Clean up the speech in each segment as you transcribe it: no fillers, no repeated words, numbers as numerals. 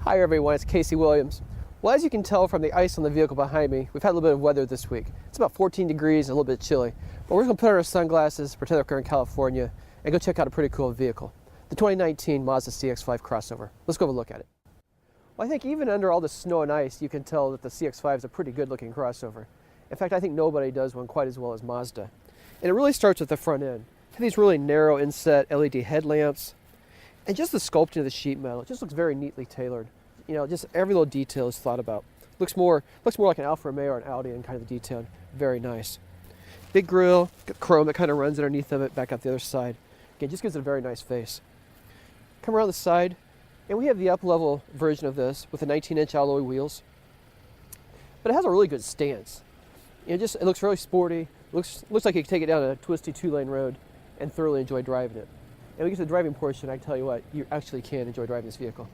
Hi everyone, it's Casey Williams. Well, as you can tell from the ice on the vehicle behind me, we've had a little bit of weather this week. It's about 14 degrees and a little bit chilly. But we're going to put on our sunglasses, pretend like we're in California, and go check out a pretty cool vehicle. The 2019 Mazda CX5 crossover. Let's go have a look at it. Well, I think even under all the snow and ice, you can tell that the CX5 is a pretty good looking crossover. In fact, I think nobody does one quite as well as Mazda. And it really starts with the front end. Have these really narrow inset LED headlamps. And just the sculpting of the sheet metal, it just looks very neatly tailored. You know, just every little detail is thought about. Looks more like an Alfa Romeo or an Audi and kind of the detail. Very nice. Big grille, got chrome that kind of runs underneath of it, back out the other side. Again, just gives it a very nice face. Come around the side, and we have the up-level version of this with the 19-inch alloy wheels. But it has a really good stance. You know, it looks really sporty. Looks like you can take it down a twisty two-lane road and thoroughly enjoy driving it. And when we get to the driving portion, I tell you what, you actually can enjoy driving this vehicle.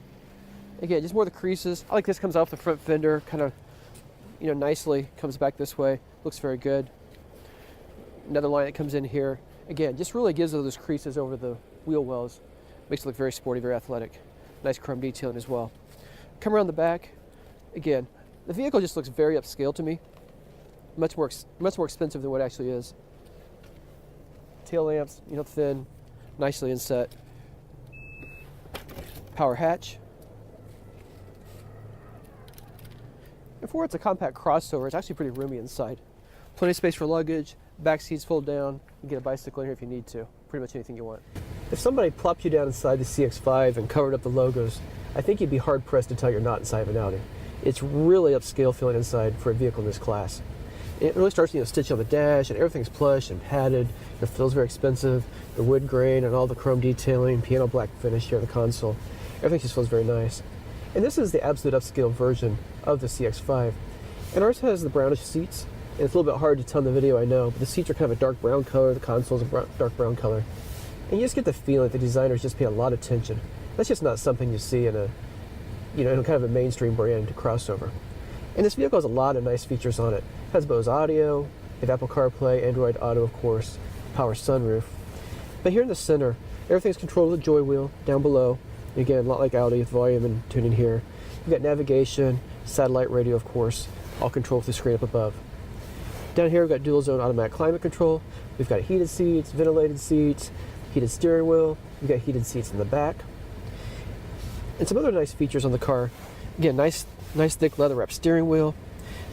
Again, just more of the creases. I like this comes off the front fender, kind of, you know, nicely comes back this way. Looks very good. Another line that comes in here. Again, just really gives those creases over the wheel wells. Makes it look very sporty, very athletic. Nice chrome detailing as well. Come around the back. Again, the vehicle just looks very upscale to me. Much more expensive than what it actually is. Tail lamps, you know, thin, nicely inset. Power hatch. And for it's a compact crossover, it's actually pretty roomy inside. Plenty of space for luggage, back seats fold down, you get a bicycle in here if you need to. Pretty much anything you want. If somebody plopped you down inside the CX5 and covered up the logos, I think you'd be hard pressed to tell you're not inside of an Audi. It's really upscale feeling inside for a vehicle in this class. It really starts, you know, stitched on the dash, and everything's plush and padded. It feels very expensive. The wood grain and all the chrome detailing, piano black finish here on the console. Everything just feels very nice. And this is the absolute upscale version of the CX5. And ours has the brownish seats. And it's a little bit hard to tell in the video, I know, but the seats are kind of a dark brown color. The console's a dark brown color. And you just get the feeling that the designers just pay a lot of attention. That's just not something you see in a, you know, in kind of a mainstream brand crossover. And this vehicle has a lot of nice features on it. It has Bose audio, it has Apple CarPlay, Android Auto, of course, power sunroof. But here in the center, everything's controlled with the joy wheel. Down below, again, a lot like Audi with volume and tuning here. We've got navigation, satellite radio, of course, all controlled with the screen up above. Down here, we've got dual zone automatic climate control. We've got heated seats, ventilated seats, heated steering wheel. We've got heated seats in the back. And some other nice features on the car. Again, nice thick leather wrapped steering wheel.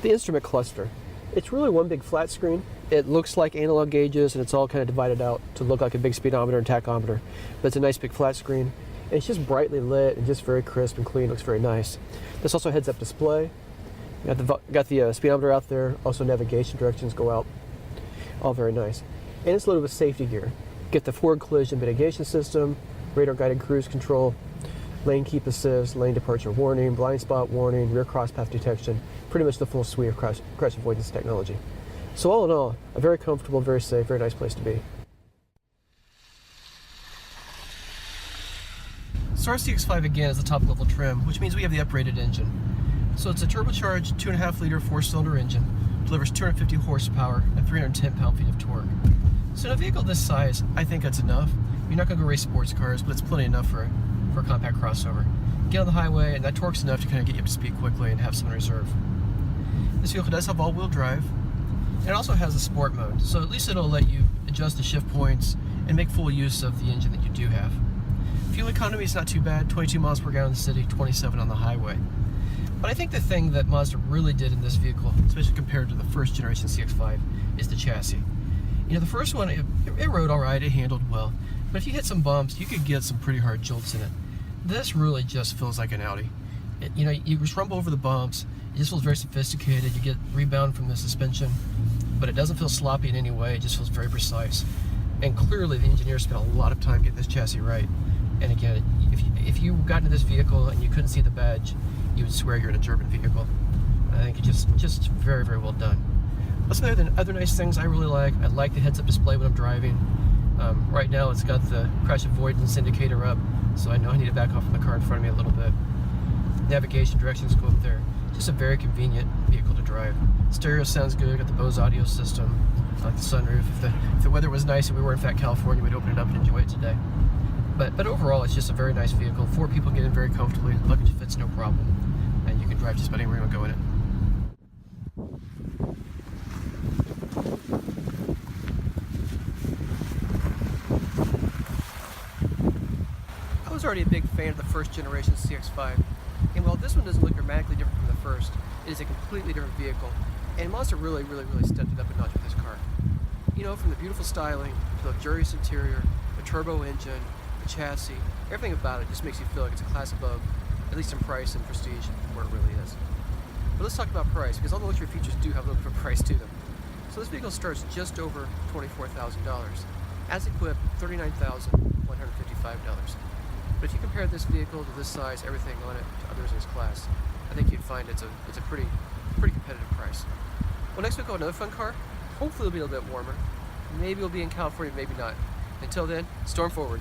The instrument cluster. It's really one big flat screen. It looks like analog gauges, and it's all kind of divided out to look like a big speedometer and tachometer. But it's a nice big flat screen. And it's just brightly lit and just very crisp and clean. Looks very nice. This also heads-up display. Got the speedometer out there. Also navigation directions go out. All very nice. And it's loaded with safety gear. Get the forward collision mitigation system, radar guided cruise control, lane keep assist, lane departure warning, blind spot warning, rear cross path detection. Pretty much the full suite of crash avoidance technology. So all in all, a very comfortable, very safe, very nice place to be. So our CX5 again is the top level trim, which means we have the uprated engine. So it's a turbocharged 2.5 liter 4-cylinder engine, delivers 250 horsepower and 310 pound-feet of torque. So in a vehicle this size, I think that's enough. You're not going to go race sports cars, but it's plenty enough for a compact crossover. Get on the highway, and that torque's enough to kind of get you up to speed quickly and have some in reserve. This vehicle does have all-wheel drive, and it also has a sport mode, so at least it'll let you adjust the shift points and make full use of the engine that you do have. Fuel economy is not too bad, 22 miles per gallon in the city, 27 on the highway. But I think the thing that Mazda really did in this vehicle, especially compared to the first generation CX5, is the chassis. You know, the first one, it rode all right, it handled well, but if you hit some bumps, you could get some pretty hard jolts in it. This really just feels like an Audi. You know, you just rumble over the bumps, it just feels very sophisticated, you get rebound from the suspension, but it doesn't feel sloppy in any way, it just feels very precise. And clearly the engineers spent a lot of time getting this chassis right. And again, if you got into this vehicle and you couldn't see the badge, you would swear you're in a German vehicle. I think it's just very, very well done. But some other nice things I really like. I like the heads-up display when I'm driving. Right now it's got the crash avoidance indicator up, so I know I need to back off from the car in front of me a little bit. Navigation directions go up there. Just a very convenient vehicle to drive. Stereo sounds good, got the Bose audio system, I like the sunroof. If the weather was nice and we were in fact California, we'd open it up and enjoy it today. But overall, it's just a very nice vehicle. 4 people get in very comfortably. Luggage fits no problem, and you can drive just about anywhere you want to go in it. I was already a big fan of the first generation CX5, and while this one doesn't look dramatically different from the first, it is a completely different vehicle, and Mazda really stepped it up a notch with this car. You know, from the beautiful styling, to the luxurious interior, the turbo engine, the chassis, everything about it just makes you feel like it's a class above, at least in price and prestige, where it really is. But let's talk about price, because all the luxury features do have a little bit of price to them. So this vehicle starts just over $24,000. As equipped, $39,155. But if you compare this vehicle to this size, everything on it, to others in its class, I think you'd find it's a pretty competitive price. Well, next we'll go another fun car. Hopefully it'll be a little bit warmer. Maybe it'll be in California, maybe not. Until then, storm forward.